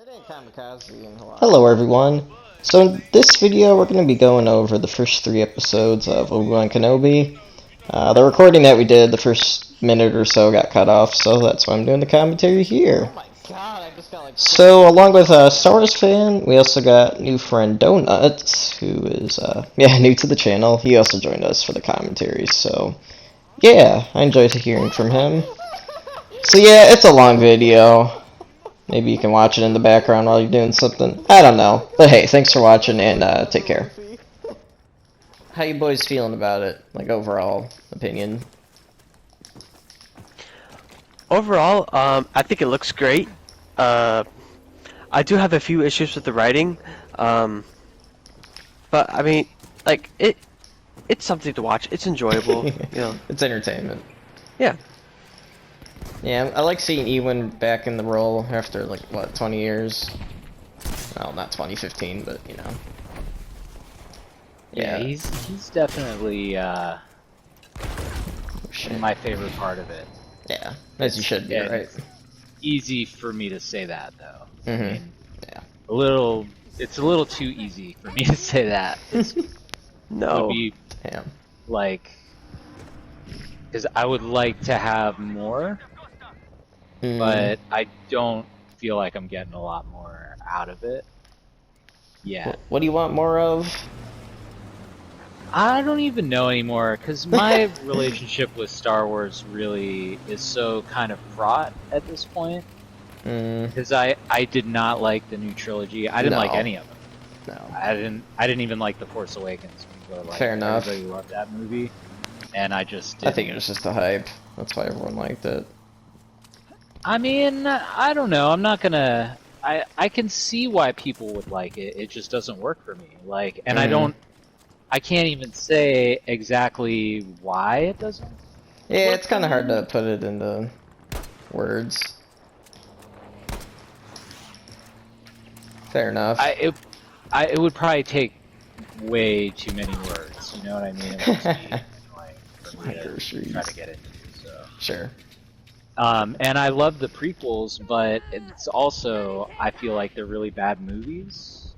Hello everyone. So in this video we're going to be going over the first 3 episodes of Obi-Wan Kenobi. The recording that we did, the first minute or so got cut off, so that's why I'm doing the commentary here. So along with a Star Wars fan, we also got new friend Donuts, who is new to the channel. He also joined us for the commentary, so yeah, I enjoyed hearing from him. So yeah, it's a long video. Maybe you can watch it in the background while you're doing something. I don't know. But hey, thanks for watching and take care. How you boys feeling about it? Like overall opinion? Overall, I think it looks great. I do have a few issues with the writing, but I mean, like it's something to watch. It's enjoyable, you know. It's entertainment. Yeah. Yeah, I like seeing Ewan back in the role after, like, what, 20 years? Well, not 2015, but, you know. Yeah, he's definitely my favorite part of it. Yeah, as you should be, right? Easy for me to say that, though. Mm-hmm. I mean, yeah. It's a little too easy for me to say that. No. Damn. Like, because I would like to have more, but I don't feel like I'm getting a lot more out of it. Yeah. What do you want more of? I don't even know anymore, because my relationship with Star Wars really is so kind of fraught at this point. Because I did not like the new trilogy. I didn't like any of them. No. I didn't even like The Force Awakens. But like, fair enough. Everybody loved that movie, and I just didn't. I think it was just the hype. That's why everyone liked it. I mean, I don't know. I'm not gonna. I can see why people would like it. It just doesn't work for me. Like, and I can't even say exactly why it doesn't. Yeah, it's kind of hard to put it into words. Fair enough. It would probably take way too many words. You know what I mean? It would just be annoying for me to try to get into. So. Sure. And I love the prequels, but it's also, I feel like they're really bad movies,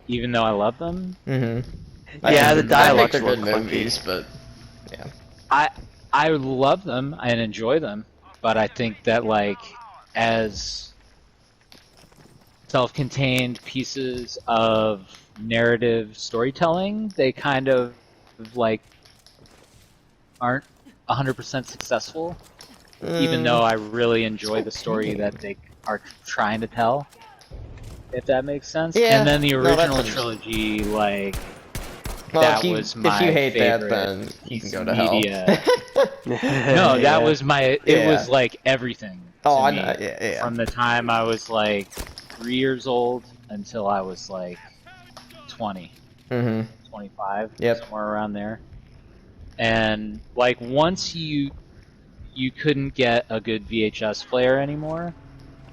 even though I love them. Mm-hmm. Yeah, the dialogues are good clunky. movies, but yeah. I love them and enjoy them, but I think that, like, as self-contained pieces of narrative storytelling, they kind of, like, aren't 100% successful. Even though I really enjoy the story that they are trying to tell, if that makes sense. Yeah, and then the original trilogy, like, that was my if you hate favorite that, then you can go to media. hell. No, that was my. It was like everything. Oh, to I me. know. Yeah. From the time I was like 3 years old until I was like 20, 25, somewhere around there. And like once you couldn't get a good VHS player anymore,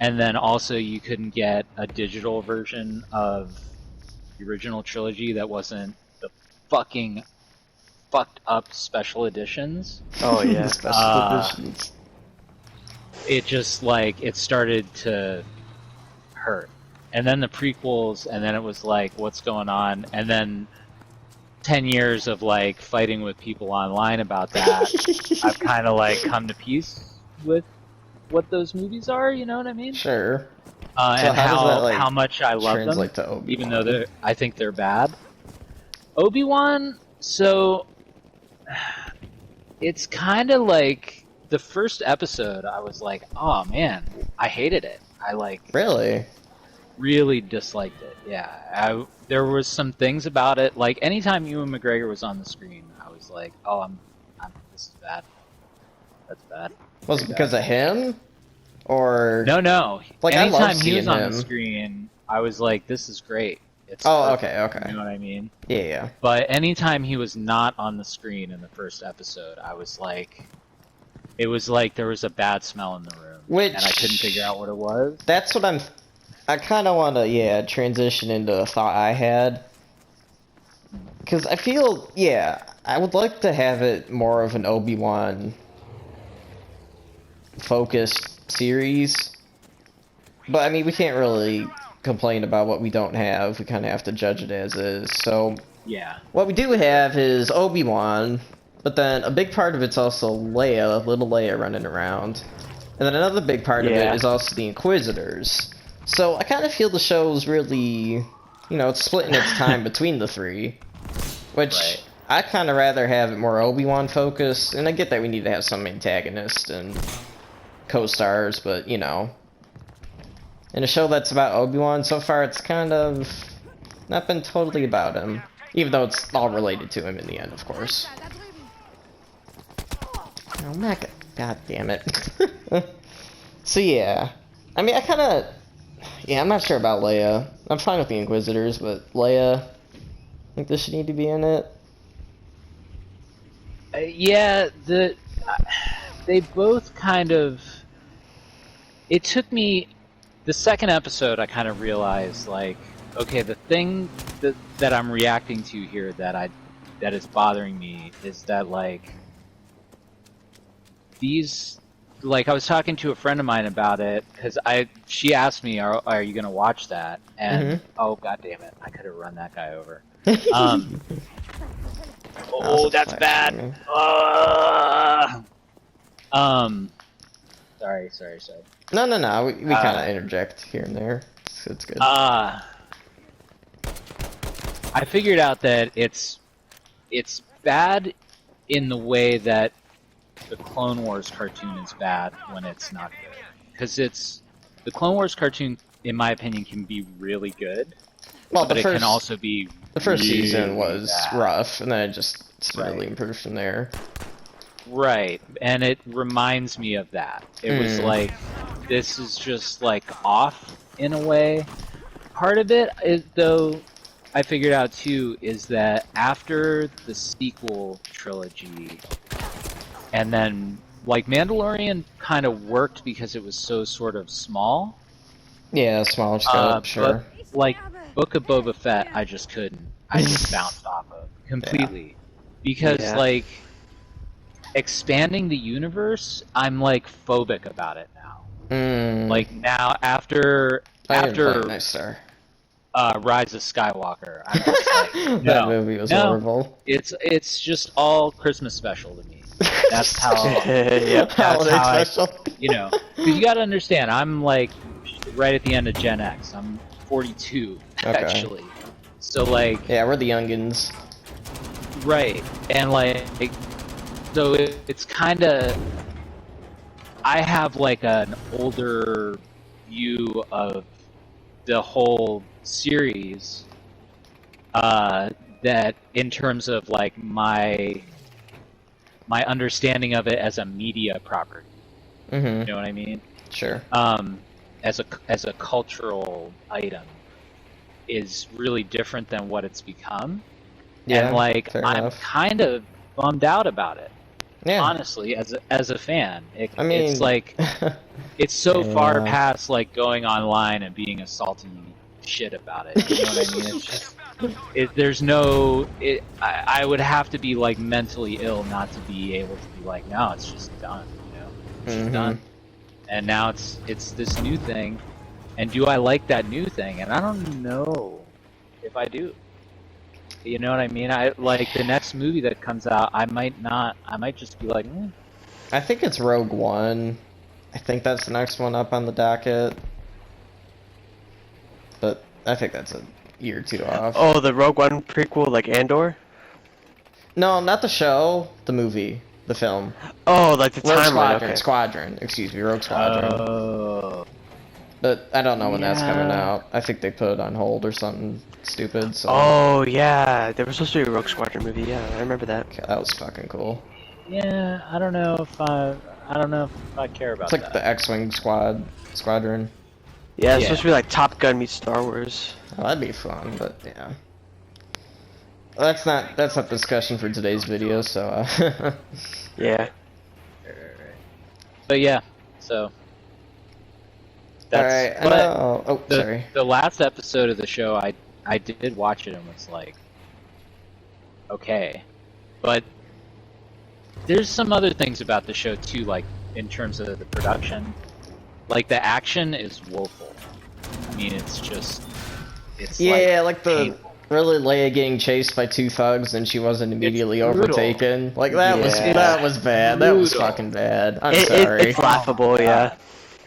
and then also you couldn't get a digital version of the original trilogy that wasn't the fucking fucked up special editions. Oh yeah, special editions. It just like it started to hurt, and then the prequels, and then it was like, what's going on? And then 10 years of like fighting with people online about that, I've kind of like come to peace with what those movies are. You know what I mean? Sure. And how much I love them, to Obi-Wan? even though I think they're bad. Obi-Wan, so it's kind of like the first episode. I was like, oh man, I hated it. I like really disliked it. Yeah, there was some things about it. Like anytime Ewan McGregor was on the screen, I was like, "Oh, this is bad. That's bad." Was it because of him, or no? Like anytime he was on the screen, I was like, "This is great." It's okay. You know what I mean? Yeah. But anytime he was not on the screen in the first episode, I was like, it was like there was a bad smell in the room, and I couldn't figure out what it was. That's what I kind of want to, transition into a thought I had. Because I feel, I would like to have it more of an Obi-Wan focused series. But I mean, we can't really complain about what we don't have. We kind of have to judge it as is. So Yeah. what we do have is Obi-Wan, but then a big part of it's also Leia, little Leia running around. And then another big part of it is also the Inquisitors. So I kind of feel the show's really, you know, it's splitting its time between the three. Which, I'd kind of rather have it more Obi-Wan focused. And I get that we need to have some antagonists and co-stars, but, you know. In a show that's about Obi-Wan, so far it's kind of not been totally about him. Even though it's all related to him in the end, of course. Oh my god. God damn it. So yeah. I mean, I kind of... Yeah, I'm not sure about Leia. I'm fine with the Inquisitors, but Leia... I think this should need to be in it. Yeah, they both kind of... It took me... The second episode, I kind of realized, like, okay, the thing that I'm reacting to here that is bothering me is that, like... These, like, I was talking to a friend of mine about it because she asked me, "Are you gonna watch that?" And oh god damn it, I could have run that guy over. Oh, that's bad. Sorry. No. We kind of interject here and there. It's good. I figured out that it's bad in the way that the Clone Wars cartoon is bad when it's not good. Because the Clone Wars cartoon, in my opinion, can be really good. Well, but it can also be the first really season was bad. rough, and then it just really improved from there. Right, and it reminds me of that. It was like, this is just like off in a way. Part of it is, though, I figured out too, is that after the sequel trilogy, and then, like, Mandalorian kind of worked because it was so sort of small. Yeah, smaller scope, sure. But, like, Book of Boba Fett, I just couldn't. I just bounced off of completely. Yeah. Because, like, expanding the universe, I'm, like, phobic about it now. Like, now, after nice, sir. Rise of Skywalker, I'm just like, no, that movie was horrible. It's just all Christmas special to me. That's how. That's how special. You know, because you got to understand, I'm like right at the end of Gen X. I'm 42 actually. So like. Yeah, we're the youngins. Right, and like, so it's kind of. I have like an older view of the whole series. That in terms of like my understanding of it as a media property. You know what I mean? Sure. As a cultural item is really different than what it's become. Yeah, and like I'm kind of bummed out about it. Yeah. Honestly, as a fan, it's like it's so far past like going online and being a salty shit about it. You know what I mean? It's just there's no. I would have to be like mentally ill not to be able to be like, no, it's just done. You know, it's just done. And now it's this new thing, and do I like that new thing? And I don't know if I do. You know what I mean? I like the next movie that comes out. I might not. I might just be like, I think it's Rogue One. I think that's the next one up on the docket. But I think that's a year or two off. Oh, the Rogue One prequel, like Andor? No, not the show. The movie. The film. Oh, like the timeline. Squadron. Squadron. Excuse me, Rogue Squadron. Oh. But I don't know when that's coming out. I think they put it on hold or something stupid. So. Oh yeah, there was supposed to be a Rogue Squadron movie. Yeah, I remember that. Okay, that was fucking cool. Yeah, I don't know if I care about that. It's like the X-Wing Squadron. Yeah, it's supposed to be like Top Gun meets Star Wars. Oh, that'd be fun, but yeah. Well, that's not discussion for today's video, so yeah. But yeah, so that's alright. Sorry. The last episode of the show, I did watch it and was like, okay, but there's some other things about the show too, like in terms of the production. Like the action is woeful. I mean, it's just, it's like the painful. really Leia getting chased by two thugs and she wasn't immediately It's brutal. overtaken. Like that was bad. That was Brutal. fucking bad. I'm sorry. It's laughable, yeah.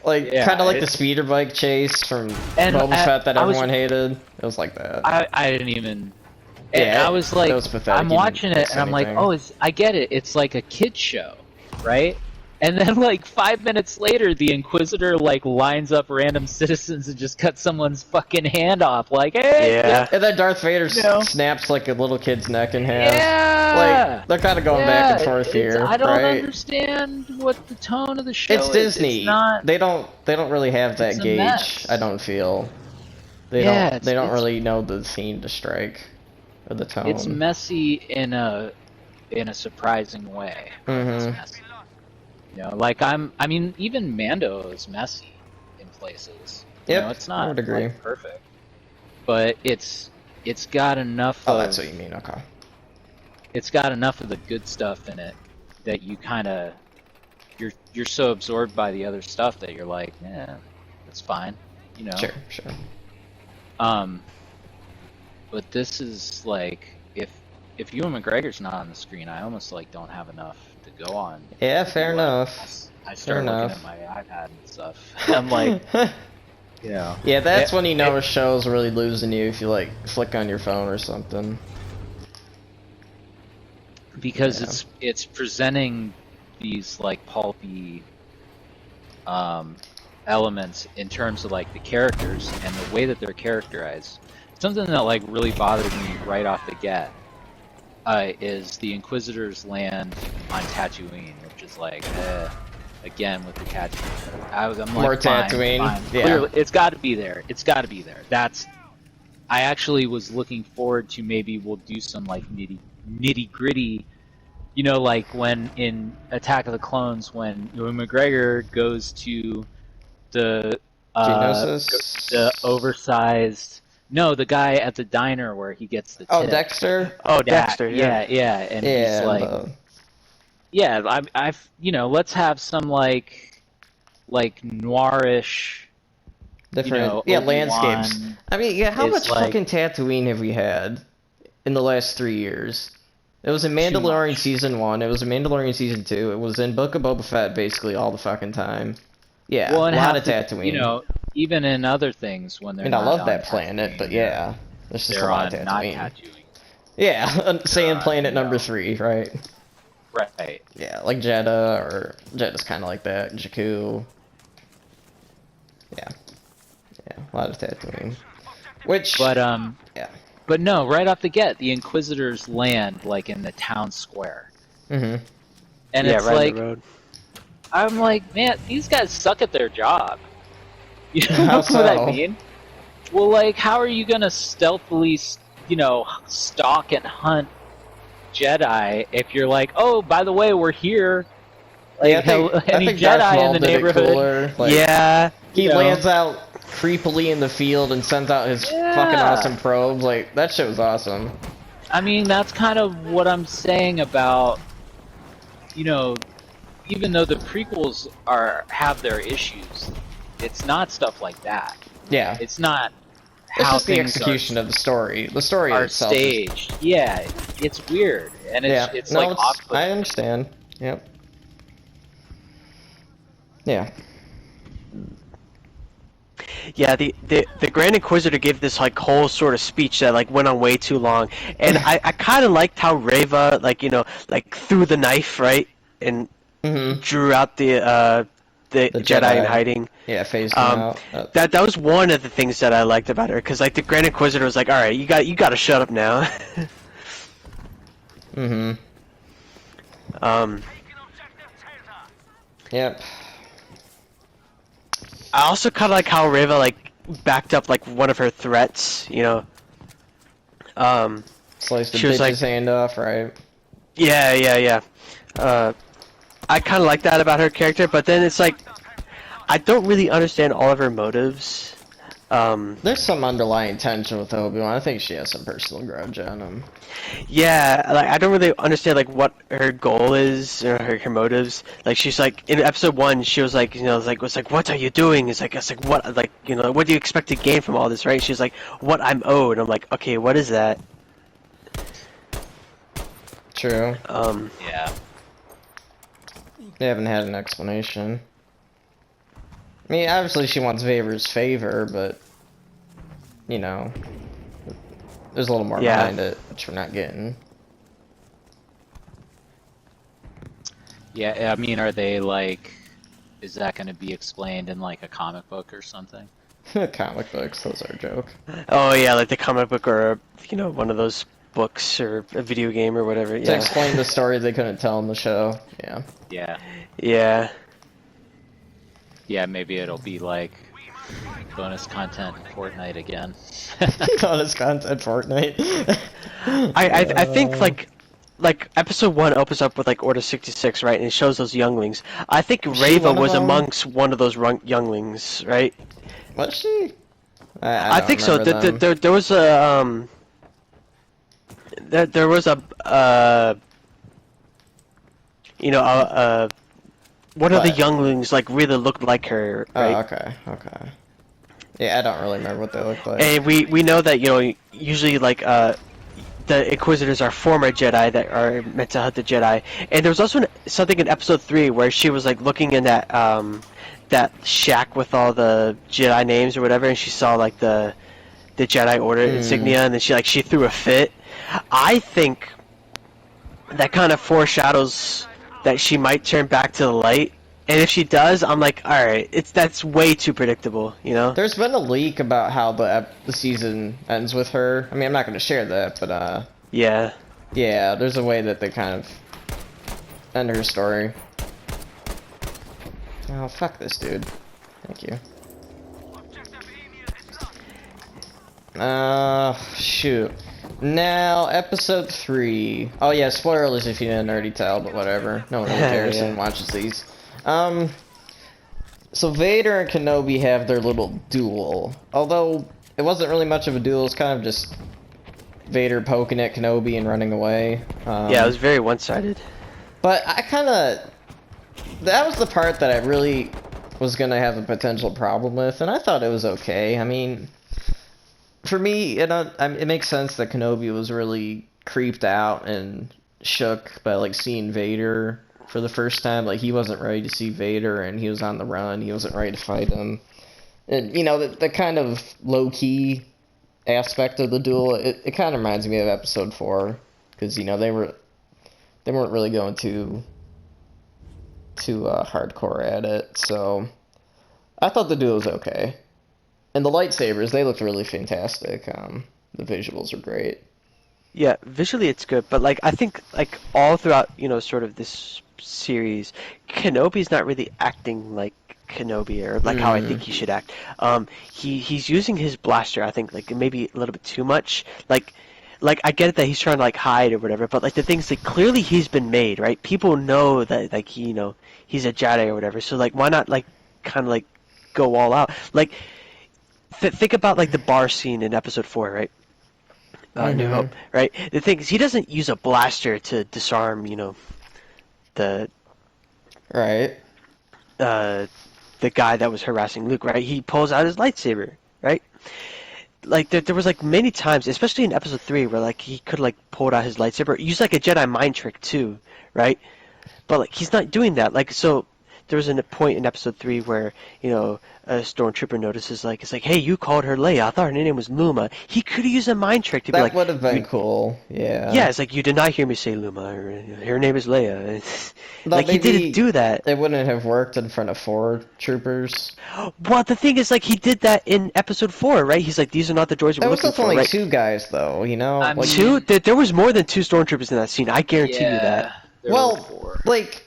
Like kind of like the speeder bike chase from Boba Fett that everyone hated. It was like that. I didn't even. Yeah, I was like, that was pathetic. I'm watching it and I'm like, oh, I get it. It's like a kid show, right? And then like 5 minutes later, the Inquisitor like lines up random citizens and just cuts someone's fucking hand off. Like, hey, Yeah. And then Darth Vader snaps like a little kid's neck in half. Yeah. Like they're kind of going back and forth here. I don't right? understand what the tone of the show is. It's Disney. It's not, they don't really have that it's a gauge. mess. I don't feel. They don't really know the theme to strike or the tone. It's messy in a surprising way. It's messy. You know, like I mean, even Mando is messy in places. You know, it's not like, perfect, but it's got enough. Oh, that's what you mean. Okay. It's got enough of the good stuff in it that you kind of you're so absorbed by the other stuff that you're like, yeah, it's fine. You know. Sure. But this is like if Ewan McGregor's not on the screen, I almost like don't have enough to go on. Yeah, fair enough. I start looking at my iPad and stuff. I'm like, you know. Yeah, that's when you know a show's really losing you if you like flick on your phone or something. Because it's presenting these like pulpy elements in terms of like the characters and the way that they're characterized. Something that like really bothered me right off the get is the Inquisitors land on Tatooine, which is like again with the Tatooine. I'm like, more Tatooine. Fine. Yeah. Clearly, it's got to be there. It's got to be there. I actually was looking forward to maybe we'll do some like nitty gritty. You know, like when in Attack of the Clones, when Ewan McGregor goes to the oversized. No, the guy at the diner where he gets the tip. Oh, Dexter? Oh, Dexter, yeah. And he's like... I've you know, let's have some, like noirish... Different, landscapes. I mean, how much fucking Tatooine have we had in the last 3 years? It was in Mandalorian Season 1, it was in Mandalorian Season 2, it was in Book of Boba Fett basically all the fucking time. Yeah, a lot of Tatooine. You know, even in other things when they're I love that planet, but yeah, there's just a lot of Tatooine. Not Tatooine. Yeah, saying planet number 3, right? Right. Yeah, like Jeddah, or Jeddah's kind of like that, Jakku. Yeah, a lot of Tatooine. But no, right off the get, the Inquisitors land like in the town square. Mm-hmm. And it's like, the road. I'm like, man, these guys suck at their job. You know what I mean? Well, like, how are you gonna stealthily, stalk and hunt Jedi if you're like, oh, by the way, we're here? Like, I think Jedi in the neighborhood? Like, he lands out creepily in the field and sends out his fucking awesome probes. Like, that shit was awesome. I mean, that's kind of what I'm saying about, even though the prequels have their issues, it's not stuff like that. Yeah. It's not it's how just the things execution of the story. The story are itself staged. Yeah, it's weird. And it's off-putting. I understand. Yep. Yeah. Yeah, the Grand Inquisitor gave this like whole sort of speech that like went on way too long, and I kind of liked how Reva threw the knife right and drew out the Jedi in hiding. Yeah, phased him out. That was one of the things that I liked about her, because like the Grand Inquisitor was like, all right, you got to shut up now. Yep. I also kind of like how Reva like backed up like one of her threats, Sliced the bitch's hand off, right? Yeah. I kind of like that about her character, but then it's like I don't really understand all of her motives. There's some underlying tension with Obi-Wan. I think she has some personal grudge on him. Yeah, like I don't really understand like what her goal is or her motives. Like she's like in episode 1, she was like, was like, what are you doing? It's like what, like what do you expect to gain from all this, right? She's like, what I'm owed. I'm like, okay, what is that? True. Yeah. They haven't had an explanation. I mean, obviously she wants Vader's favor, but there's a little more behind it, which we're not getting. Yeah, I mean, are they like, is that going to be explained in like a comic book or something? Comic books, those are a joke. Oh yeah, like the comic book or one of those books or a video game or whatever. To explain the story they couldn't tell in the show. Yeah. Yeah. Yeah. Yeah, maybe it'll be like bonus content Fortnite again. Bonus content Fortnite. I think like episode 1 opens up with like Order 66, right, and it shows those younglings. I think Reva was amongst one of those younglings, right? Was she? I think so. There was a there was a one of the younglings like really looked like her, right? Oh, okay. Yeah, I don't really remember what they look like. And we know that usually like the Inquisitors are former Jedi that are meant to hunt the Jedi. And there was also something in episode 3 where she was like looking in that that shack with all the Jedi names or whatever, and she saw like the Jedi Order insignia, and then she threw a fit. I think that kind of foreshadows that she might turn back to the light. And if she does, I'm like, all right, that's way too predictable, There's been a leak about how the season ends with her. I mean, I'm not going to share that, but yeah, there's a way that they kind of end her story. Oh, fuck this dude. Thank you. Shoot. Now, episode 3. Oh yeah, spoilers if you didn't already tell, but whatever. No one really cares and watches these. So Vader and Kenobi have their little duel. Although, it wasn't really much of a duel, it's kind of just Vader poking at Kenobi and running away. Yeah, it was very one-sided. But I kinda... That was the part that I really was gonna have a potential problem with, and I thought it was okay. I mean... For me, it makes sense that Kenobi was really creeped out and shook by, like, seeing Vader for the first time. Like, he wasn't ready to see Vader, and he was on the run. He wasn't ready to fight him. And, the kind of low-key aspect of the duel, it kind of reminds me of Episode 4. Because, they weren't really going too hardcore at it. So, I thought the duel was okay. And the lightsabers, they looked really fantastic. The visuals are great. Yeah, visually it's good, but like I think like all throughout, sort of this series, Kenobi's not really acting like Kenobi or like how I think he should act. He's using his blaster, I think, like maybe a little bit too much. Like I get it that he's trying to like hide or whatever, but like the thing's like clearly he's been made, right? People know that like he's a Jedi or whatever. So like why not like kind of like go all out? Like think about like the bar scene in episode 4, right? New Hope, right? The thing is, he doesn't use a blaster to disarm, the guy that was harassing Luke, right? He pulls out his lightsaber, right? Like there was like many times, especially in episode 3, where like he could like pull out his lightsaber, use like a Jedi mind trick too, right? But like he's not doing that. Like so, there was a point in episode 3 where a stormtrooper notices like it's like, hey, you called her Leia. I thought her name was Luma. He could have used a mind trick to be like. That would have been cool. Yeah. Yeah, it's like you did not hear me say Luma. Her name is Leia. Like he didn't do that. It wouldn't have worked in front of 4 troopers. Well, the thing is, like he did that in episode 4, right? He's like, these are not the droids we're looking for. That was only right? 2 guys, though. I mean, 2? There was more than 2 stormtroopers in that scene. I guarantee you that. Well, like.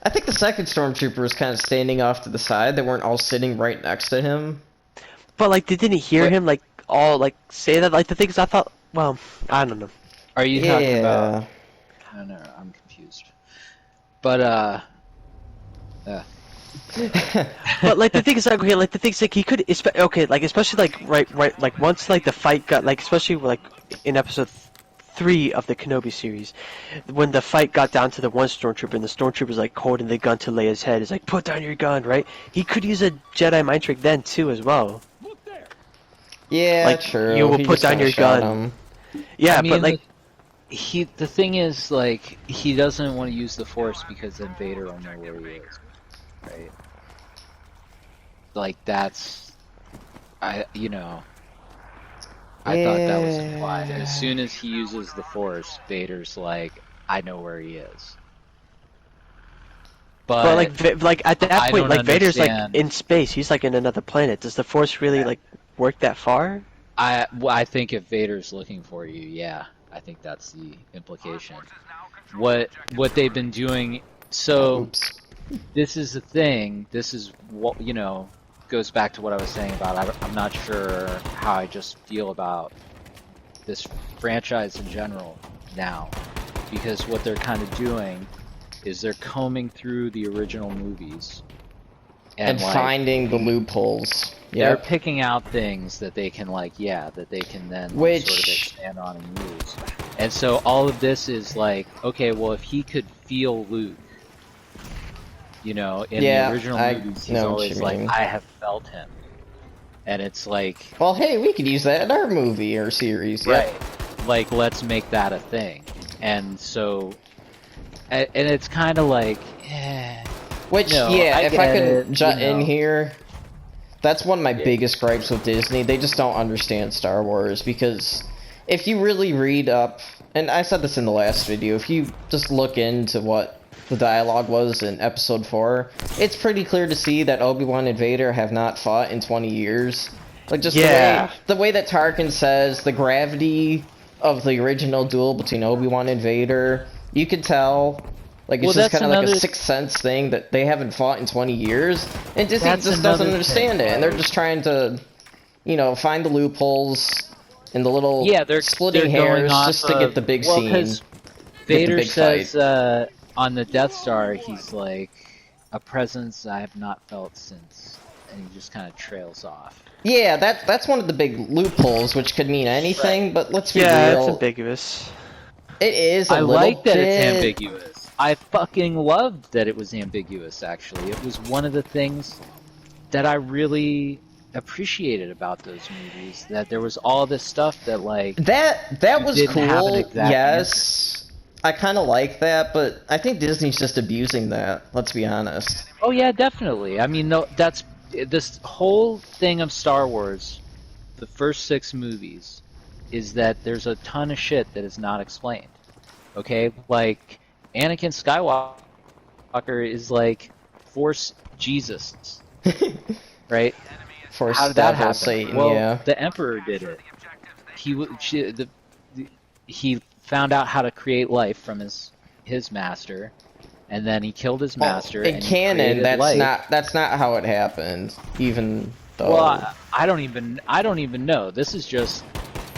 I think the second stormtrooper was kind of standing off to the side. They weren't all sitting right next to him. But like, they didn't hear him like all like say that. Like the thing is, I thought, well, I don't know. Are you talking about? I don't know. I'm confused. But But like the thing is like okay, like the thing is like he could okay, like especially like right like once like the fight got like especially like in episode 3 of the Kenobi series, when the fight got down to the one stormtrooper and the stormtrooper's like holding the gun to Leia's head, is like put down your gun, right? He could use a Jedi mind trick then too as well. Yeah, Like true. you will He put just down kinda your shot gun. him. Yeah, I mean, but like the thing is, like, he doesn't want to use the Force because then Vader will know where he is, right? Like, that's, you know, I thought that was implied. As soon as he uses the Force, Vader's like, I know where he is. but like at that I point, don't like Vader's like understand. in space. He's like in another planet. Does the Force really like work that far? I think if Vader's looking for you, yeah, I think that's the implication. What they've been doing, so Oops. this is the thing. This is what, you know, goes back to what I was saying about I'm not sure how I just feel about this franchise in general now, because what they're kind of doing is they're combing through the original movies And like, finding the loopholes. they're Yep. picking out things that they can that they can then Which- sort of expand on and use. And so all of this is like, okay, well, if he could feel Luke, you know, in Yeah, the original I movies, he's know what always you like, mean. I have felt him. And it's like, Well, hey, we could use that in our movie or series. Yep. right, like, let's make that a thing. And so, and it's kind of like, Which, No, yeah, I if I get could it, jut you in know. here, that's one of my biggest gripes with Disney. They just don't understand Star Wars, because if you really read up, and I said this in the last video, if you just look into what the dialogue was in Episode 4, it's pretty clear to see that Obi-Wan and Vader have not fought in 20 years. Like, just Yeah. the way that Tarkin says the gravity of the original duel between Obi-Wan and Vader, you could tell. Like, it's Well, just that's kind of like a another- sixth sense thing that they haven't fought in 20 years, and Disney That's just doesn't another understand thing, it, and they're like- just trying to, you know, find the loopholes and the little they're splitting they're going hairs off just to get the big well, scene. 'cause Get the Vader big says fight. on the Death Star, he's like, a presence I have not felt since, and he just kind of trails off. Yeah, that's one of the big loopholes, which could mean anything, but let's be Yeah, real. it's ambiguous. It is a I little like that bit... it's ambiguous. I fucking loved that it was ambiguous, actually. It was one of the things that I really appreciated about those movies, that there was all this stuff that, like, That was didn't have an cool, exact yes. I kind of like that, but I think Disney's just abusing that, let's be honest. oh yeah, definitely. I mean, no, that's this whole thing of Star Wars, the first 6 movies, is that there's a ton of shit that is not explained. Okay, like Anakin Skywalker is like Force Jesus, right? Force How did that Devil happen? Satan, well, yeah. the Emperor did it. He found out how to create life from his master, and then he killed his master. In and he canon, created life. that's not how it happened. Even though Well, I don't even know. This is just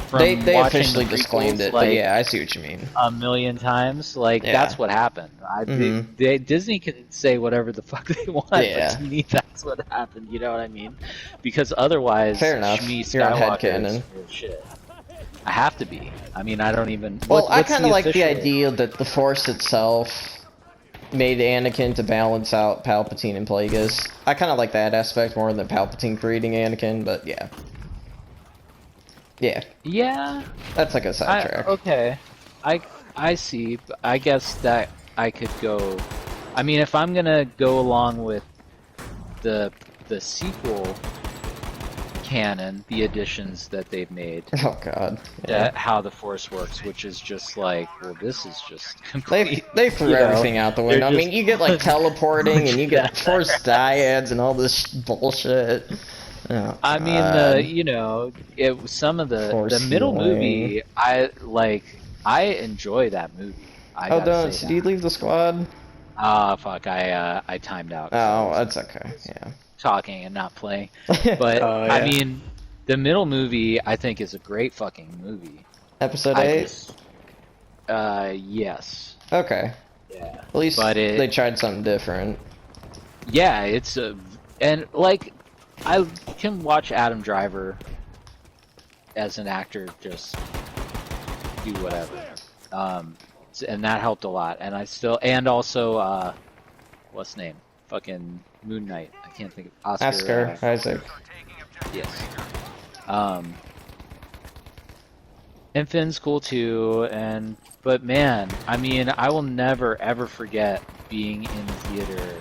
from they watching officially the disclaimed prequels, it, like, but yeah, I see what you mean. a million times. Like, Yeah. that's what happened. Disney can say whatever the fuck they want, Yeah. but to me, that's what happened. You know what I mean? Because otherwise, Fair enough. Shmi You're on Skywalker is headcanon. real shit. I have to be. I mean, I don't even. Well, I what's kind of like the official- idea that the Force itself made Anakin to balance out Palpatine and Plagueis. I kind of like that aspect more than Palpatine creating Anakin, but yeah. Yeah, Yeah. that's like a sidetrack. Okay. I see. But I guess that I could go. I mean, if I'm gonna go along with the sequel canon, the additions that they've made, Oh god. Yeah. that how the Force works, which is just like, well, this is just complete. They threw you know, everything out the window. I they're mean, just- you get like teleporting and you get Yeah. Force dyads and all this bullshit. Oh, I mean, God. you know, it some of the Force middle healing. movie, I enjoy that movie. I Oh, gotta don't say did you that. leave the squad? Ah, fuck! I timed out. 'cause I Oh, was that's okay. Yeah. talking and not playing. But Oh, I yeah. mean, the middle movie I think is a great fucking movie. Episode I 8? just, yes, Okay. yeah. At least But they tried something different. yeah, it's and like I can watch Adam Driver as an actor just do whatever, and that helped a lot. And I still and also what's his name? Fucking Moon Knight. I can't think of Oscar Isaac. Yes. And Finn's cool too, but man, I mean, I will never ever forget being in the theater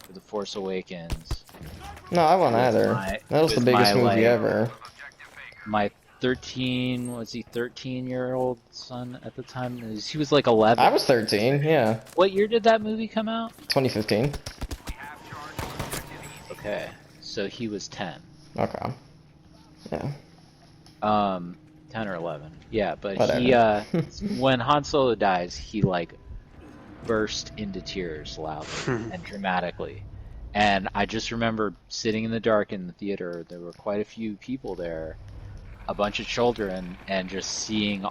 for The Force Awakens. No, I won't either. That was the biggest movie ever. My 13-year-old son at the time, he was like 11. I was 13, yeah. What year did that movie come out? 2015. Okay, so he was 10. Okay. Yeah. 10 or 11. Yeah, but whatever. He when Han Solo dies, he like burst into tears loudly and dramatically. And I just remember sitting in the dark in the theater. There were quite a few people there, a bunch of children, and just seeing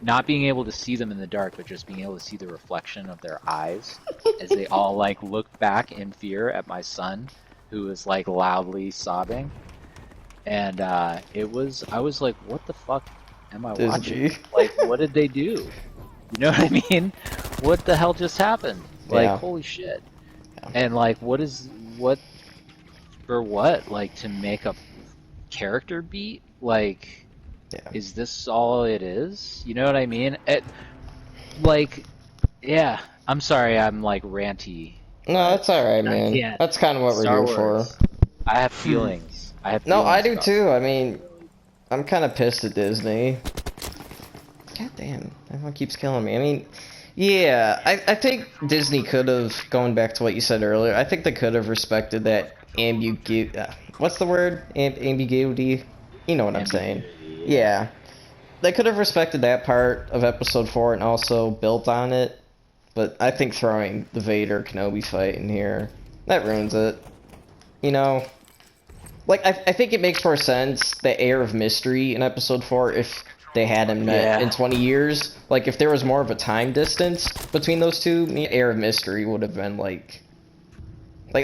not being able to see them in the dark, but just being able to see the reflection of their eyes as they all like looked back in fear at my son, who was like loudly sobbing. And I was like, what the fuck am I watching? Like, what did they do? You know what I mean? What the hell just happened? Like, holy shit. Yeah. And like, what? Like, to make a character beat? Like, is this all it is? You know what I mean? I'm sorry, I'm like ranty. No, that's alright, man. That's kind of what we're here for. I have feelings. No, I do too. I mean, I'm kind of pissed at Disney. God damn, everyone keeps killing me. I mean, yeah, I think Disney could have, going back to what you said earlier, I think they could have respected that ambiguity. What's the word? Ambiguity? You know what I'm saying. Yeah. They could have respected that part of Episode 4 and also built on it. But I think throwing the Vader-Kenobi fight in here, that ruins it. You know? Like, I think it makes more sense, the air of mystery in Episode 4, if they hadn't met in 20 years. Like, if there was more of a time distance between those two, the air of mystery would have been like,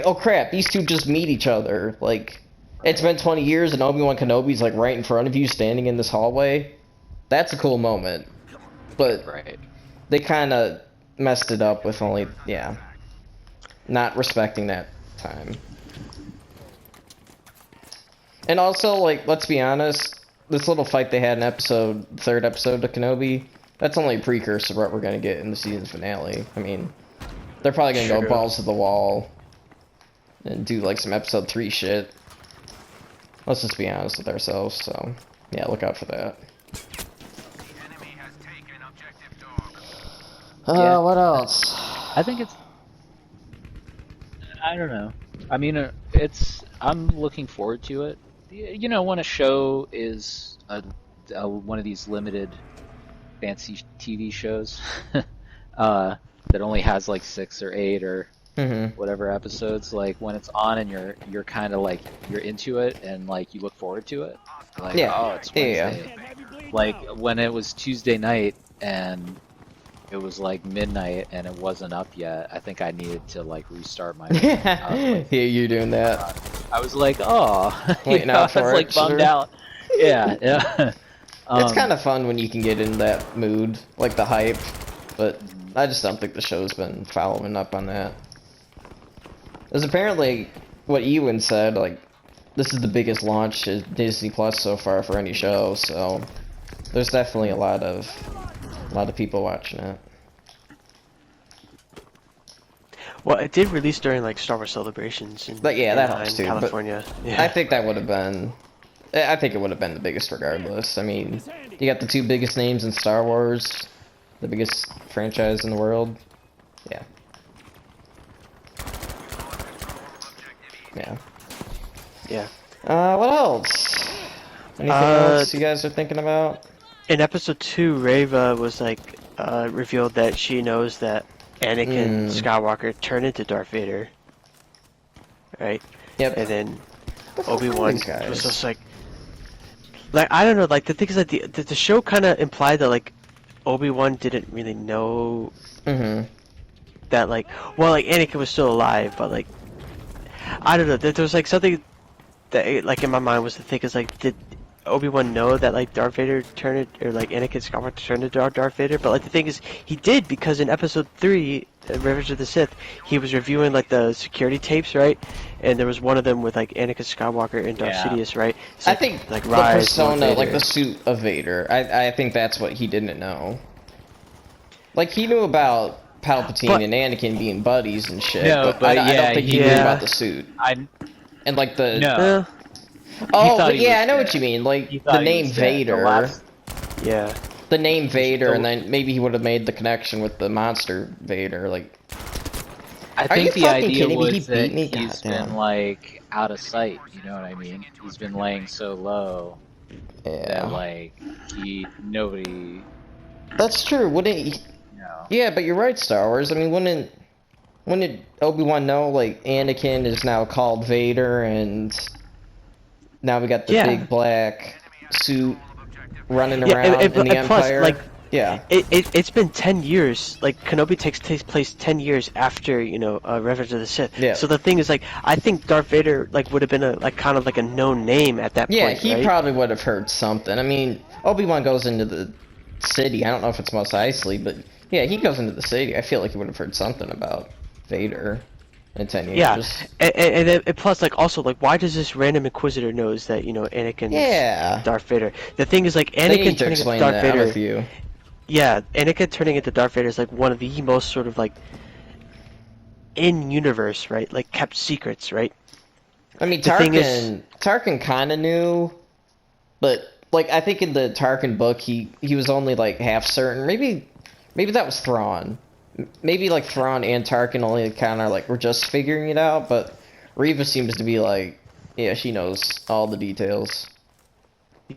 oh crap, these two just meet each other. Like, it's been 20 years and Obi-Wan Kenobi's like right in front of you, standing in this hallway. That's a cool moment. But they kind of messed it up with only, not respecting that time. And also, like, let's be honest, this little fight they had in third episode of Kenobi, that's only a precursor to what we're going to get in the season finale. I mean, they're probably going to go balls to the wall and do, like, some episode 3 shit. Let's just be honest with ourselves, so, yeah, look out for that. What else? I think it's... I don't know. I mean, I'm looking forward to it. You know, when a show is one of these limited fancy TV shows that only has like 6 or 8 or whatever episodes, like when it's on and you're kind of like you're into it and like you look forward to it, like oh, it's Wednesday. Like when it was Tuesday night and it was like midnight and it wasn't up yet, I think I needed to like restart my yeah, you're doing that. I was like, oh, waiting out for it. I was like bummed out. Yeah. It's kind of fun when you can get in that mood, like the hype, but I just don't think the show's been following up on that. Because apparently, what Ewan said, like, this is the biggest launch to Disney Plus so far for any show, so there's definitely a lot of people watching it. Well, it did release during like Star Wars celebrations in, that helps too. California. But I think that would have been. I think it would have been the biggest regardless. I mean, you got the 2 biggest names in Star Wars, the biggest franchise in the world. Yeah. Yeah. Yeah. What else? Anything else you guys are thinking about? In episode 2, Reva was like revealed that she knows that Anakin Skywalker turned into Darth Vader, right? Yep. And then Obi-Wan was just like I don't know. Like the thing is that the show kind of implied that like Obi-Wan didn't really know that like Anakin was still alive, but like I don't know. There was like something that like in my mind was the thing is like, did Obi-Wan know that like Darth Vader turned it, or like Anakin Skywalker turned into Darth Vader? But like the thing is, he did, because in Episode 3, Revenge of the Sith, he was reviewing like the security tapes, right? And there was one of them with like Anakin Skywalker and Darth Sidious, right? It's I like, think like the Rise, persona, like the suit of Vader, I think that's what he didn't know. Like, he knew about Palpatine and Anakin being buddies and shit, No, but I don't yeah, think he knew about the suit. And like the... No. Oh, but yeah, I know what you mean. Like, the name Vader. Yeah. The name Vader, and then maybe he would have made the connection with the monster Vader, like... I think the idea was that he's been, like, out of sight, you know what I mean? He's been laying so low that, like, nobody... That's true, wouldn't he... No. Yeah, but you're right, Star Wars. I mean, wouldn't Obi-Wan know, like, Anakin is now called Vader, and... Now we got the big black suit running around in the Empire. Plus, like, yeah, it's been 10 years. Like, Kenobi takes place 10 years after, you know, Revenge of the Sith. Yeah. So the thing is, like, I think Darth Vader like would have been kind of like a known name at that point. Yeah, he right? probably would have heard something. I mean, Obi-Wan goes into the city. I don't know if it's Mos Eisley, but yeah, he goes into the city. I feel like he would have heard something about Vader. In 10 years. Yeah, and plus, like, also, like, why does this random Inquisitor knows that, you know, Anakin is Darth Vader? The thing is, like, Anakin turning into Darth Vader... I'm with you. Yeah, Anakin turning into Darth Vader is, like, one of the most sort of, like, in-universe, right? Like, kept secrets, right? I mean, Tarkin kind of knew, but, like, I think in the Tarkin book, he was only, like, half certain. Maybe that was Thrawn. Maybe, like, Thrawn and Tarkin only kind of, like, were just figuring it out, but Reva seems to be, like, yeah, she knows all the details.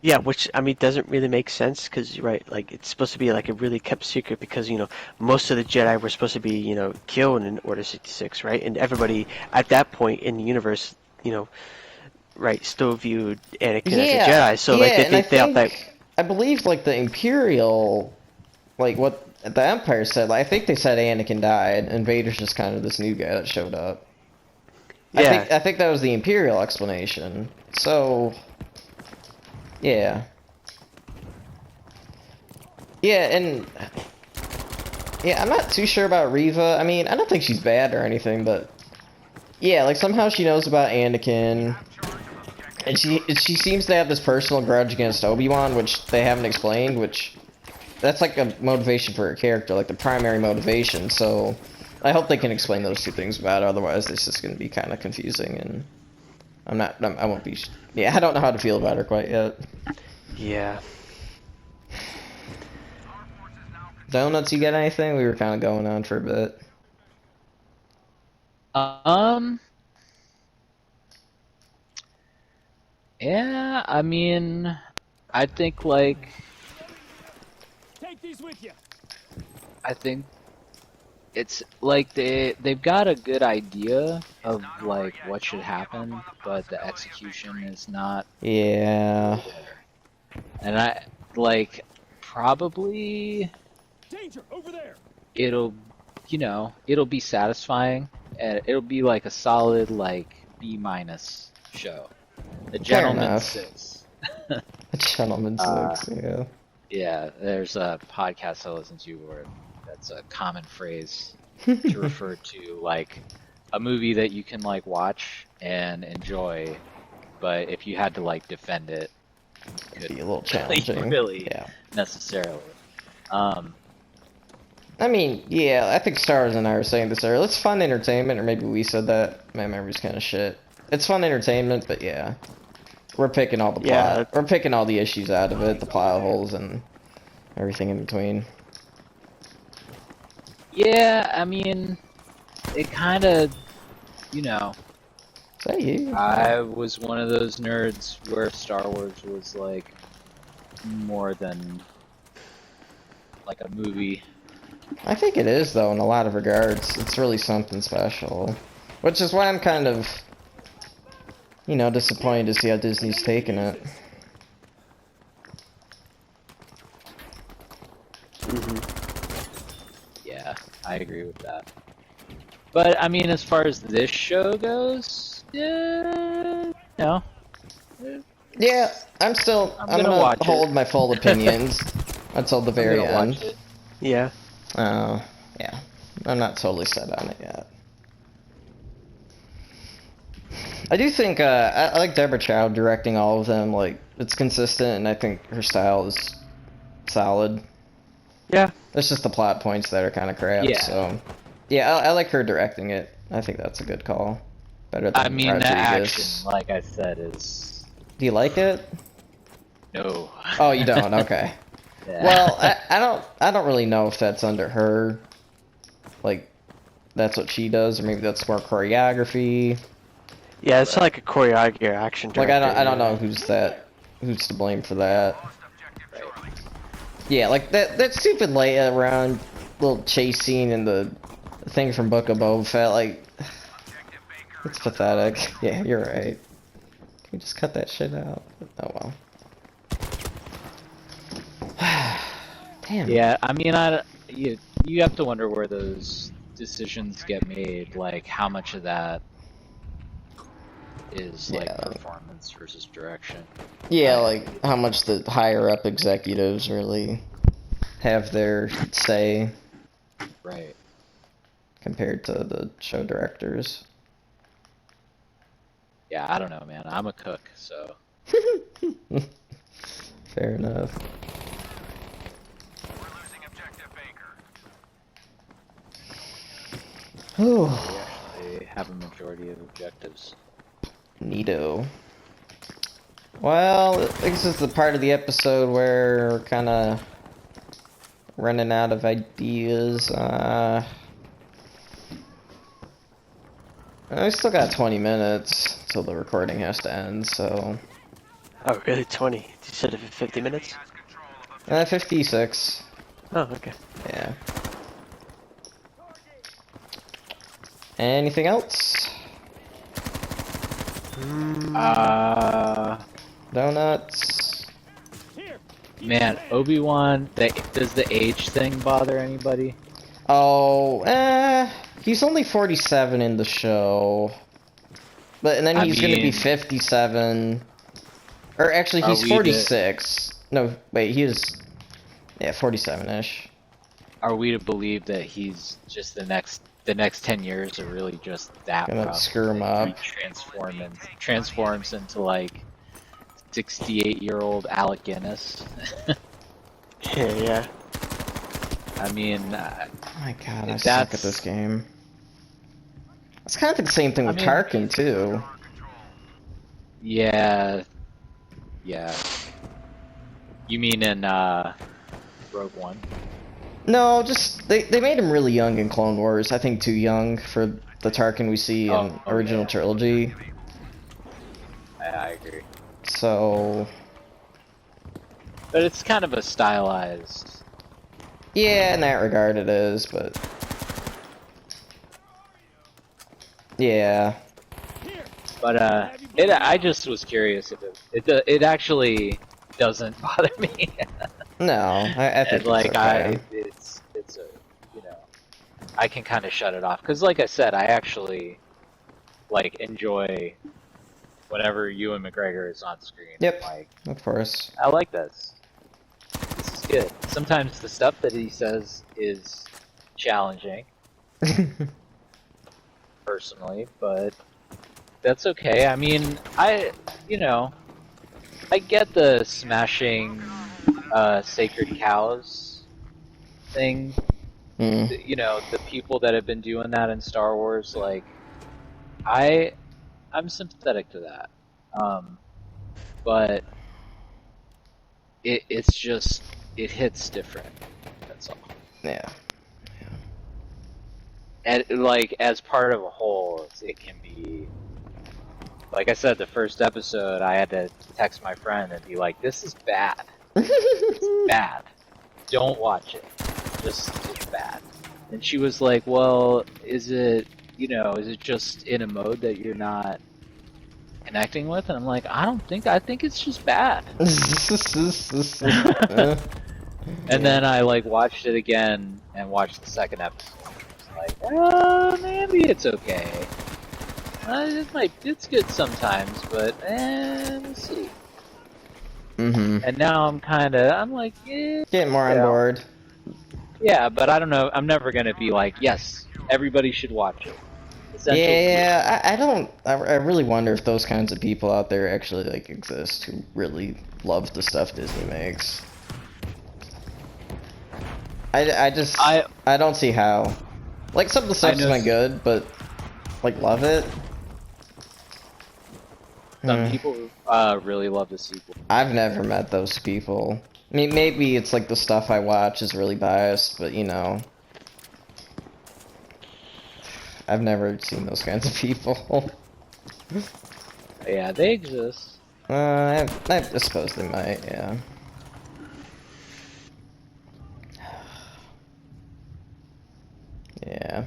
Yeah, which, I mean, doesn't really make sense, because, right, like, it's supposed to be, like, a really kept secret, because, you know, most of the Jedi were supposed to be, you know, killed in Order 66, right? And everybody, at that point in the universe, you know, right, still viewed Anakin as a Jedi, so, like, they thought that... I believe, like, the Imperial, like, what... The Empire said, like, I think they said Anakin died, and Vader's just kind of this new guy that showed up. Yeah. I think that was the Imperial explanation. So, yeah. Yeah, and... Yeah, I'm not too sure about Reva. I mean, I don't think she's bad or anything, but... Yeah, like, somehow she knows about Anakin. And she seems to have this personal grudge against Obi-Wan, which they haven't explained, which... That's like a motivation for a character, like the primary motivation, so I hope they can explain those two things about it, otherwise it's just going to be kind of confusing, and I won't be, yeah, I don't know how to feel about her quite yet. Yeah. Donuts, you got anything? We were kind of going on for a bit. Yeah, I mean, I think, like... I think it's like they've got a good idea of like what should happen, but the execution is not. Yeah. And I like probably danger over there. It'll, you know, it'll be satisfying, and it'll be like a solid like B- show. The Gentleman's 6. The Gentleman's 6, yeah. Yeah, there's a podcast I listen to where that's a common phrase to refer to like a movie that you can like watch and enjoy, but if you had to like defend it, it'd be a little challenging. Really, necessarily. I mean, yeah, I think Stars and I were saying this earlier. It's fun entertainment, or maybe we said that. My memory's kind of shit. It's fun entertainment, but yeah. We're picking all the plot. We're picking all the issues out of it, the plot holes and everything in between. Yeah, I mean, it kind of, you know. Is that you? I was one of those nerds where Star Wars was like more than like a movie. I think it is, though, in a lot of regards. It's really something special. Which is why I'm kind of, you know, disappointed to see how Disney's taking it. Yeah, I agree with that. But, I mean, as far as this show goes, No. Yeah, I'm gonna hold my full opinions until the very end. Yeah. Oh, yeah. I'm not totally set on it yet. I do think, I like Deborah Chow directing all of them. Like, it's consistent, and I think her style is solid. Yeah. It's just the plot points that are kind of crap, so... Yeah, I like her directing it. I think that's a good call. Better than Rodriguez. The action, like I said, is... Do you like it? No. Oh, you don't? Okay. Yeah. Well, I don't really know if that's under her. Like, that's what she does, or maybe that's more choreography. Yeah, it's like a choreography action director. Like, I don't know who's to blame for that. Yeah, like that stupid Leia around little chase scene in the thing from Book of Boba Fett, like, it's pathetic. Yeah, you're right. Can we just cut that shit out? Oh well. Damn. Yeah, I mean, you have to wonder where those decisions get made. Like, how much of that is like performance versus direction. Yeah, like how much the higher up executives really have their say. Right. Compared to the show directors. Yeah, I don't know, man. I'm a cook, so. Fair enough. We actually have a majority of objectives. Neato. Well, this is the part of the episode where we're kind of running out of ideas. I still got 20 minutes till the recording has to end, so... Oh, really? 20? You said 50 minutes? 56. Oh, okay. Yeah. Anything else? Donuts. Man, Obi-Wan, does the age thing bother anybody? Oh, he's only 47 in the show. And then he's gonna be 57. Or actually, he's 46. No, wait, he is... Yeah, 47-ish. Are we to believe that he's just the next 10 years are really just that gonna rough? Screw him up. Transforms into like 68-year-old Alec Guinness. Yeah. I mean, oh my god, I suck at this game. It's kind of the same thing with Tarkin too. Yeah. Yeah. You mean in Rogue One? No, just they made him really young in Clone Wars. I think too young for the Tarkin we see in original trilogy. I agree. So, but it's kind of a stylized. Yeah, in that regard it is, but yeah. But I just was curious if it actually doesn't bother me. No, I think like it's okay. it's a, you know, I can kind of shut it off because, like I said, I actually like enjoy whenever Ewan McGregor is on screen. Yep, like, of course. I like this. This is good. Sometimes the stuff that he says is challenging, personally, but that's okay. I mean, I get the smashing sacred cows thing. You know, the people that have been doing that in Star Wars, like, I'm sympathetic to that. But it's just, it hits different. That's all. Yeah. And like, as part of a whole, it can be. Like I said, the first episode, I had to text my friend and be like, "This is bad. It's bad. Don't watch it. It's bad." And she was like, "Well, is it just in a mode that you're not connecting with?" And I'm like, I think it's just bad. And then I like watched it again and watched the second episode. Like, maybe it's okay. it's good sometimes, but we'll see. Mm-hmm. And now I'm like, Getting more on board. Yeah, but I don't know. I'm never gonna be like, yes, everybody should watch it. Yeah, I really wonder if those kinds of people out there actually like exist who really love the stuff Disney makes. I don't see how. Like, some of the stuff's been good, but like, love it. Some people really love the sequel. I've never met those people. I mean, maybe it's like the stuff I watch is really biased, but you know, I've never seen those kinds of people. Yeah, they exist. I suppose they might, yeah. Yeah.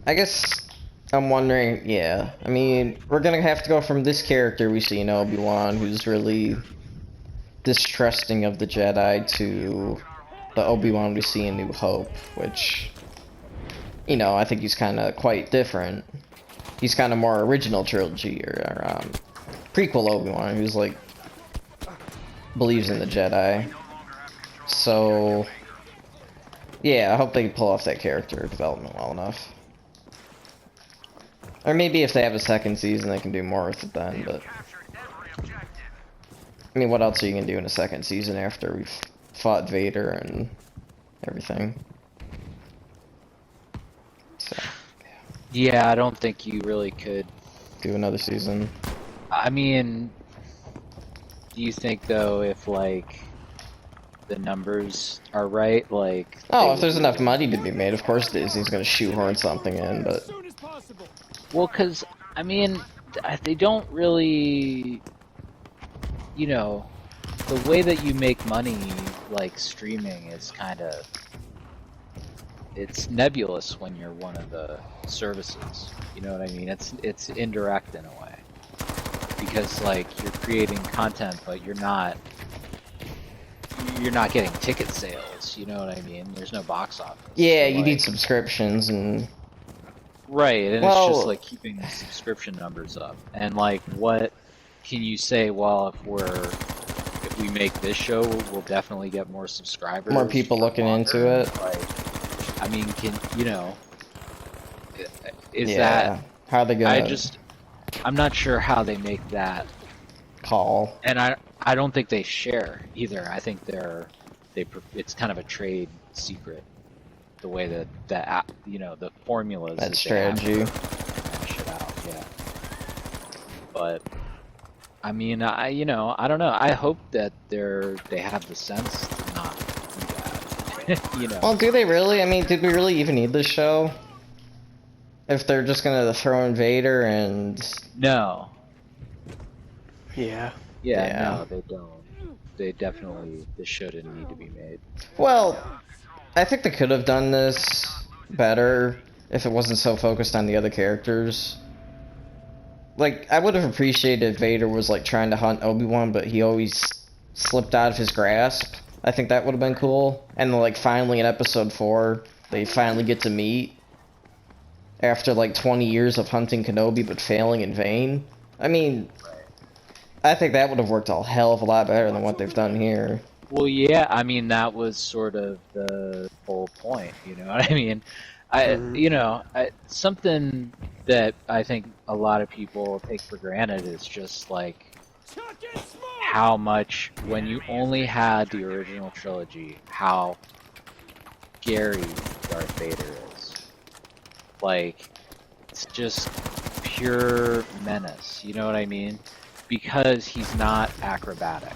I guess I'm wondering, yeah. I mean, we're gonna have to go from this character we see in Obi-Wan, who's really distrusting of the Jedi, to the Obi-Wan we see in New Hope, which, you know, I think he's kind of quite different. He's kind of more original trilogy, or prequel Obi-Wan, who's like, believes in the Jedi. So, yeah, I hope they can pull off that character development well enough. Or maybe if they have a second season, they can do more with it then, but... I mean, what else are you gonna do in a second season after we've fought Vader and everything? So, yeah, I don't think you really could do another season. I mean, do you think though, if like the numbers are right, like... Oh, if there's enough money to be made, of course Disney's gonna shoehorn something in, but... Well, because, I mean, they don't really... You know, the way that you make money, like, streaming is kind of... It's nebulous when you're one of the services. You know what I mean? It's indirect in a way. Because, like, you're creating content, but you're not getting ticket sales, you know what I mean? There's no box office. Yeah, so, you need subscriptions and... Right, and it's just like keeping the subscription numbers up. And like, what can you say? Well, if we make this show, we'll definitely get more subscribers. More people looking into it. Like, I mean, is that... How are they gonna... I'm not sure how they make that call. And I don't think they share either. I think it's kind of a trade secret. The way that you know, the formulas that strategy shit out, yeah. But I mean, I don't know. I hope that they have the sense to not do that. You know. Well, do they really? I mean, did we really even need this show? If they're just gonna throw in Vader and... No. Yeah. Yeah, no, they don't. This show didn't need to be made. Well, I think they could have done this better if it wasn't so focused on the other characters. Like, I would have appreciated if Vader was, like, trying to hunt Obi-Wan, but he always slipped out of his grasp. I think that would have been cool. And, like, finally in Episode 4, they finally get to meet after, like, 20 years of hunting Kenobi but failing in vain. I mean, I think that would have worked a hell of a lot better than what they've done here. Well, yeah, I mean, that was sort of the whole point, you know what I mean? Something that I think a lot of people take for granted is just, like, how much, when you only had the original trilogy, how scary Darth Vader is. Like, it's just pure menace, you know what I mean? Because he's not acrobatic.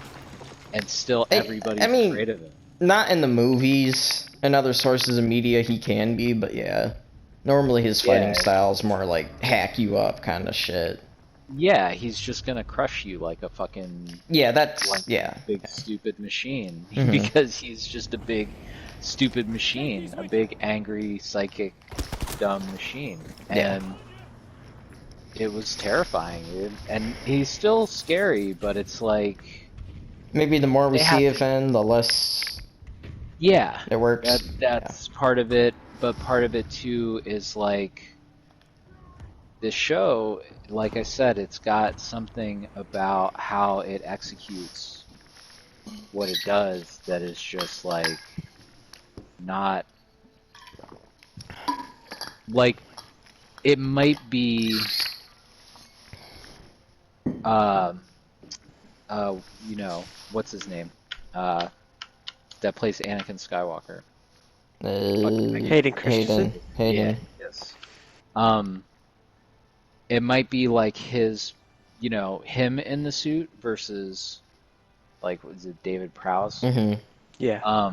And still everybody's afraid of him. Not in the movies and other sources of media he can be, but yeah. Normally his fighting style is more like hack you up kind of shit. Yeah, he's just gonna crush you like a fucking... Yeah, that's... Big stupid machine. Because he's just a big stupid machine. A big angry, psychic, dumb machine. And it was terrifying. And he's still scary, but it's like... Maybe the more we see of him, the less it works. That's part of it, but part of it too is like this show, like I said, it's got something about how it executes what it does that is just like not like it might be you know, what's his name? That plays Anakin Skywalker. Hayden Christensen. Hayden. Yeah, yes. It might be like his, you know, him in the suit versus, like, was it David Prowse? Mm-hmm. Yeah.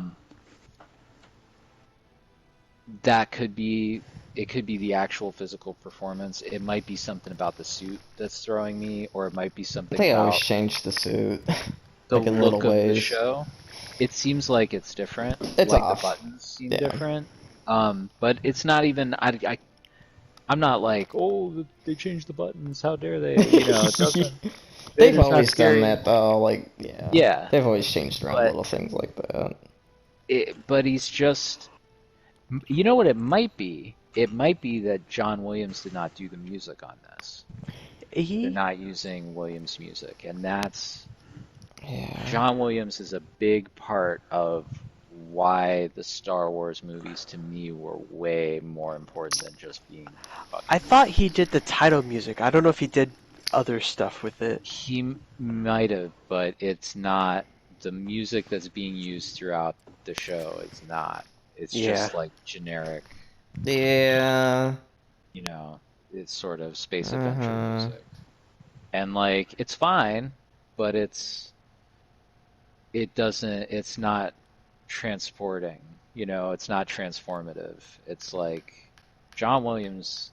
That could be, it could be the actual physical performance. It might be something about the suit that's throwing me, or it might be something They about always change the suit. the like in look little of the ways. show. It seems like it's different. It's like off. the buttons seem Yeah. different. But it's not even. I'm not like, oh, they changed the buttons. How dare they? You know, it doesn't. They've always done that though. Like, yeah. Yeah. They've always changed around little things like that. But he's just. You know what it might be? It might be that John Williams did not do the music on this. They're not using Williams' music, and that's. Yeah. John Williams is a big part of why the Star Wars movies to me were way more important than just being fucking. I thought he did the title music. I don't know if he did other stuff with it. He might have, but it's not the music that's being used throughout the show. It's not. It's just like generic. Yeah. You know, it's sort of space adventure music, and like it's fine, but it's not transporting, you know, it's not transformative. It's like John Williams.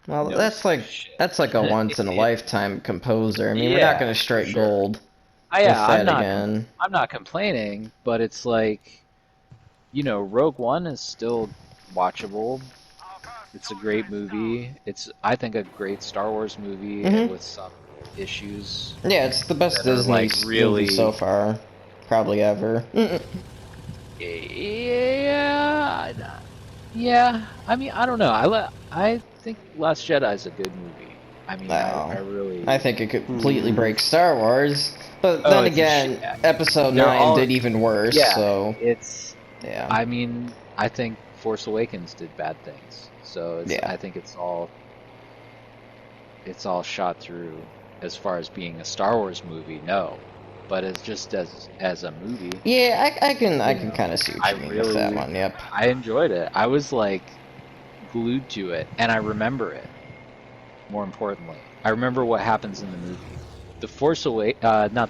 Well, that's like a once in a lifetime composer. I mean, we're not going to strike gold. I'm not complaining, but it's like, you know, Rogue One is still watchable. It's a great movie. It's, I think, a great Star Wars movie with some issues. Yeah, it's the best Disney movie so far. Probably ever. Yeah. I mean, I don't know. I think Last Jedi is a good movie. I mean, I think it completely breaks Star Wars. But then again, Episode 9 did even worse. Yeah, so yeah. I mean, I think Force Awakens did bad things. So I think it's all shot through as far as being a Star Wars movie. No. But it's just as a movie. Yeah, I can kind of see what you mean with that one. Yep. I enjoyed it. I was like glued to it, and I remember it. More importantly, I remember what happens in the movie. Not the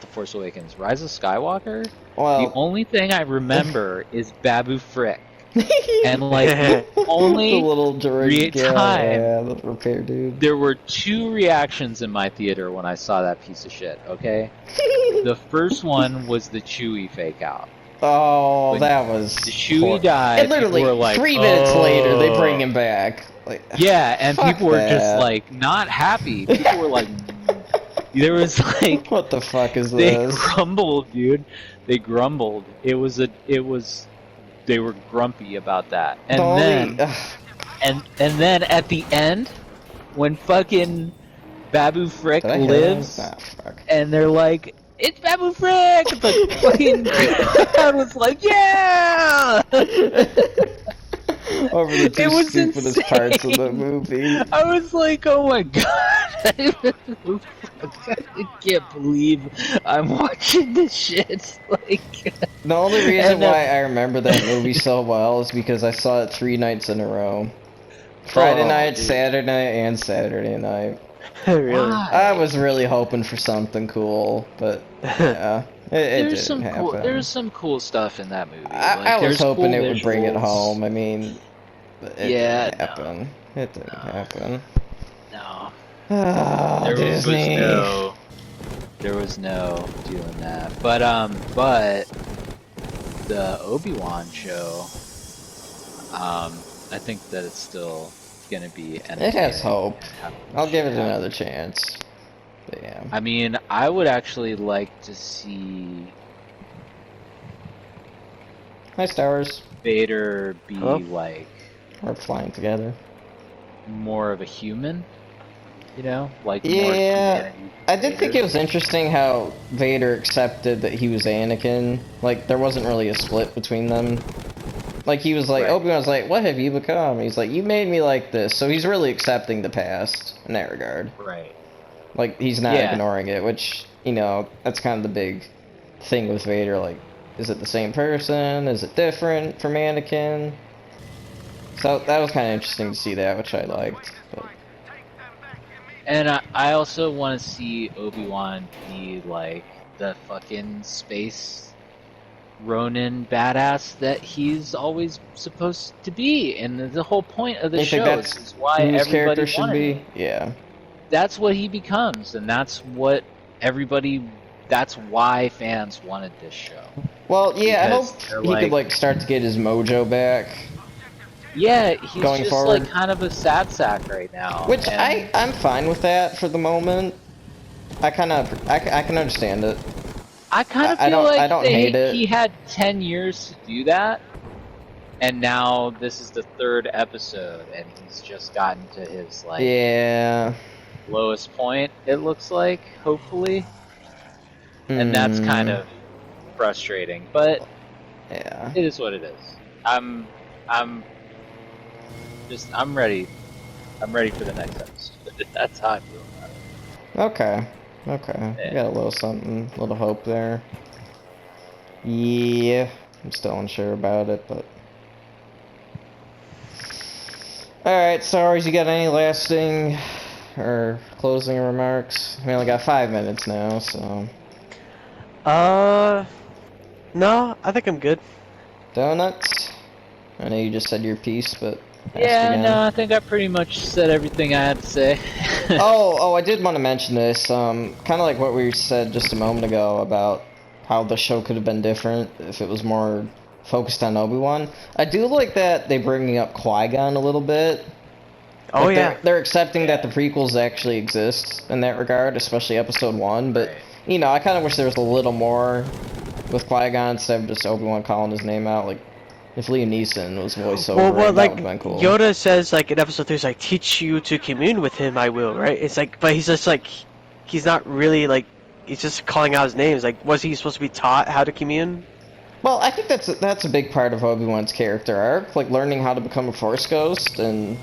Force Awakens. Rise of Skywalker. Well, the only thing I remember is Babu Frick. And like the only the little time, the repair dude. There were two reactions in my theater when I saw that piece of shit. Okay, the first one was the Chewie fake out. Oh, when that was the Chewie died. And literally were like, 3 minutes later, they bring him back. Like, yeah, and people were just like not happy. People were like, there was like, what the fuck is this? They grumbled, dude. They grumbled. They were grumpy about that. And then at the end, when fucking Babu Frick lives, and they're like, it's Babu Frick! The fucking crowd was like, yeah! Over the two stupidest parts of the movie. I was like, oh my god. I can't believe I'm watching this shit. Like, the only reason why I remember that movie so well is because I saw it 3 nights in a row. Friday night, dude. Saturday night, and Saturday night. Really? I was really hoping for something cool, but yeah, it didn't happen. There's some cool stuff in that movie. I was hoping it would bring it home. I mean, it didn't happen. No. It didn't happen. No. Disney. There was no doing that. But the Obi-Wan show, I think that it's still gonna be entertaining. It has hope. I'll give it another chance. But yeah. I mean, I would actually like to see Star Wars. Vader be like, or flying together. More of a human. You know, like more Yeah, humanity. I did think it was interesting how Vader accepted that he was Anakin. Like, there wasn't really a split between them. Like, he was like, Right. Obi-Wan was like, what have you become? He's like, you made me like this. So he's really accepting the past in that regard. Right. Like, he's not Yeah. ignoring it, which, you know, that's kind of the big thing with Vader. Like, is it the same person? Is it different from Anakin? So that was kind of interesting to see that, which I liked. But. And I also want to see Obi-Wan be like the fucking space Ronin badass that he's always supposed to be, and the whole point of the show is why who his everybody character should wanted be. it. Yeah. That's what he becomes, and that's what everybody. That's why fans wanted this show. Well, yeah, Because I hope he could like start to get his mojo back. Yeah, he's going just forward. like kind of a sad sack right now. Which and I'm fine with that for the moment. I can understand it. I kind of feel like I don't hate it. He had 10 years to do that, and now this is the 3rd episode, and he's just gotten to his like lowest point. It looks like, hopefully, and that's kind of frustrating. But yeah, it is what it is. I'm ready. I'm ready for the next episode. That's how I feel about it. Okay. Okay. Yeah. You got a little something, a little hope there. Yeah. I'm still unsure about it, but... Alright, Star Wars, you got any lasting or closing remarks? We only got 5 minutes now, so... No, I think I'm good. Donuts? I know you just said your piece, but... Yeah, no, I think I pretty much said everything I had to say. oh, I did want to mention this. Kind of like what we said just a moment ago about how the show could have been different if it was more focused on Obi-Wan. I do like that they're bringing up Qui-Gon a little bit. Oh, like yeah. They're accepting that the prequels actually exist in that regard, especially Episode 1. But, you know, I kind of wish there was a little more with Qui-Gon instead of just Obi-Wan calling his name out. Like, if Liam Neeson was voiceover, well, that like, would have been cool. Yoda says, like, in episode 3, it's like, teach you to commune with him, I will, right? It's like, but he's just like, he's not really, like, he's just calling out his names. Like, was he supposed to be taught how to commune? Well, I think that's a big part of Obi-Wan's character arc, like learning how to become a Force Ghost and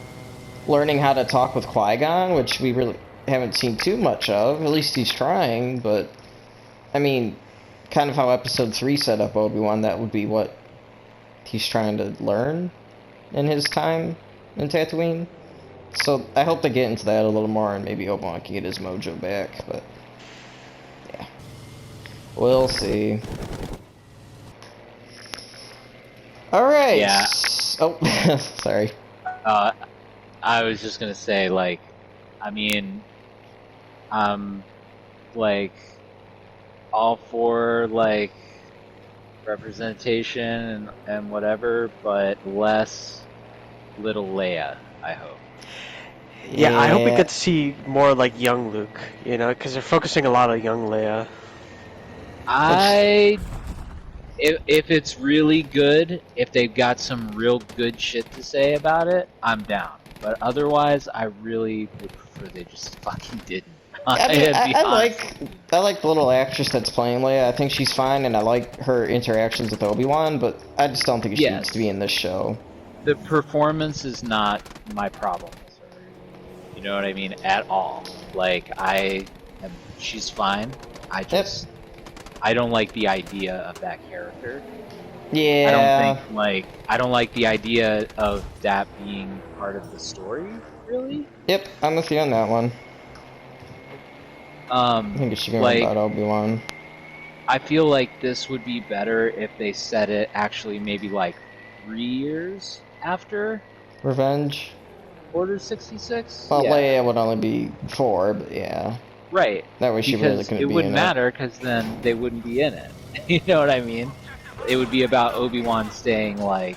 learning how to talk with Qui-Gon, which we really haven't seen too much of. At least he's trying, but, I mean, kind of how Episode 3 set up Obi-Wan, that would be what he's trying to learn in his time in Tatooine. So I hope they get into that a little more and maybe Obi-Wan can get his mojo back, but yeah. We'll see. Alright. Yeah. Oh, sorry. I was just gonna say, like, I mean, like, all for, like, representation and whatever, but less little Leia, I hope. Yeah, I hope we get to see more like young Luke, you know, because they're focusing a lot on young Leia. If it's really good, if they've got some real good shit to say about it, I'm down. But otherwise, I really would prefer they just fucking didn't. I mean, I like the little actress that's playing Leia. I think she's fine, and I like her interactions with Obi-Wan, but I just don't think she needs to be in this show. The performance is not my problem. You know what I mean? At all. Like, she's fine. I don't like the idea of that character. Yeah. I don't like the idea of that being part of the story, really. Yep, I'm with you on that one. I think it should be like, about Obi-Wan. I feel like this would be better if they set it actually maybe like 3 years after Revenge. Order 66. Well, yeah. Leia would only be 4, but yeah. Right. That way she really couldn't be in it. It wouldn't matter because then they wouldn't be in it. You know what I mean? It would be about Obi-Wan staying like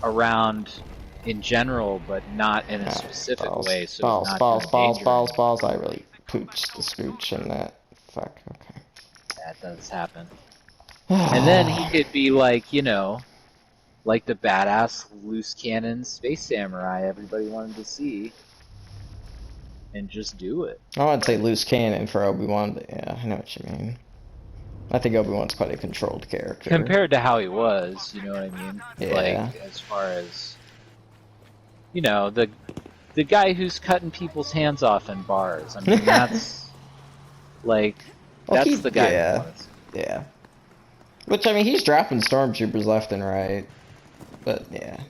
around in general, but not in a specific way. So balls. I really pooched the scooch in that. Fuck. Okay. That does happen. And then he could be like, you know, like the badass loose cannon space samurai everybody wanted to see. and just do it. I want to say loose cannon for Obi-Wan, but yeah, I know what you mean. I think Obi-Wan's quite a controlled character. Compared to how he was, you know what I mean? Yeah. Like, as far as, you know, the guy who's cutting people's hands off in bars. I mean, that's, like, well, that's the guy yeah, who was. Yeah. Which, I mean, he's dropping stormtroopers left and right. But, yeah.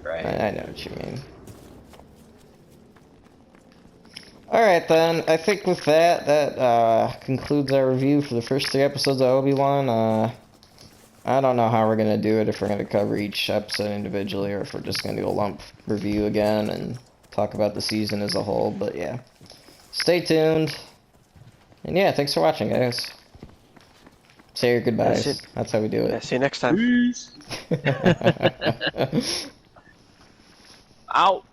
Right. I know what you mean. Alright then, I think with that concludes our review for the first 3 episodes of Obi-Wan. I don't know how we're going to do it, if we're going to cover each episode individually, or if we're just going to do a lump review again and talk about the season as a whole, but yeah. Stay tuned. And yeah, thanks for watching, guys. Say your goodbyes. That's how we do it. Yeah, see you next time. Peace. Out.